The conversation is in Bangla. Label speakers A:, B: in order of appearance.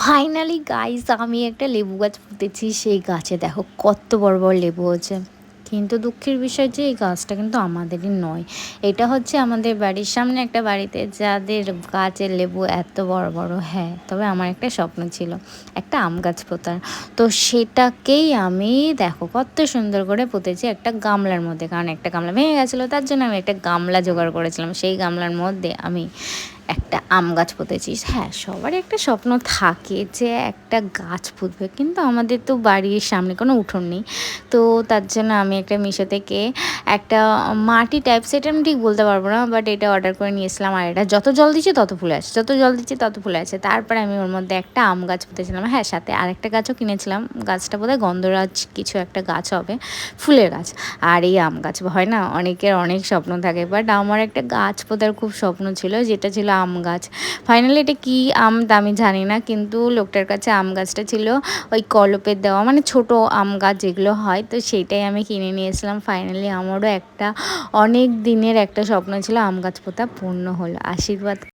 A: ফাইনালি গাইস আমি একটা লেবু গাছ পুঁতেছি। সেই গাছে দেখো কত বড় বড় লেবু হচ্ছে। কিন্তু দুঃখের বিষয় যে এই গাছটা কিন্তু আমাদেরই নয়। এটা হচ্ছে আমাদের বাড়ির সামনে একটা বাড়িতে যাদের গাছের লেবু এত বড় বড়। হ্যাঁ, তবে আমার একটা স্বপ্ন ছিল একটা আম গাছ পোঁতার। তো সেটাকেই আমি দেখো কত সুন্দর করে পুঁতেছি একটা গামলার মধ্যে, কারণ একটা গামলা ভেঙে গেছিলো, তার জন্য আমি একটা গামলা জোগাড় করেছিলাম। সেই গামলার মধ্যে আমি একটা আম গাছ পুঁতেছিস। হ্যাঁ, সবারই একটা স্বপ্ন থাকে যে একটা গাছ পুঁতবে, কিন্তু আমাদের তো বাড়ির সামনে কোনো উঠোন নেই। তো তার জন্য আমি একটা মিশো থেকে একটা মাটি টাইপ, সেটা আমি ঠিক বলতে পারবো না, বাট এটা অর্ডার করে নিয়েছিলাম। আর এটা যত জল দিচ্ছে তত ফুলে আসে, যত জল দিচ্ছে তত ফুলে আসে। তারপরে আমি ওর মধ্যে একটা আম গাছ পুঁতেছিলাম। হ্যাঁ, সাথে আরেকটা গাছও কিনেছিলাম। গাছটা বোধহয় গন্ধরাজ কিছু একটা গাছ হবে, ফুলের গাছ। আর এই আম গাছ হয় না, অনেকের অনেক স্বপ্ন থাকে, বাট আমার একটা গাছ পোঁতার খুব স্বপ্ন ছিল, যেটা ছিল আম গাছ। ফাইনালি এটা কী আম তা আমি জানি না, কিন্তু লোকটার কাছে আম গাছটা ছিল ওই কলপের দেওয়া, মানে ছোট আম গাছ যেগুলো হয়, তো সেইটাই আমি কিনে নিয়েছিলাম। ফাইনালি আমারও একটা অনেক দিনের একটা স্বপ্ন ছিল আম গাছ পোঁতা পূর্ণ হলো। আশীর্বাদ।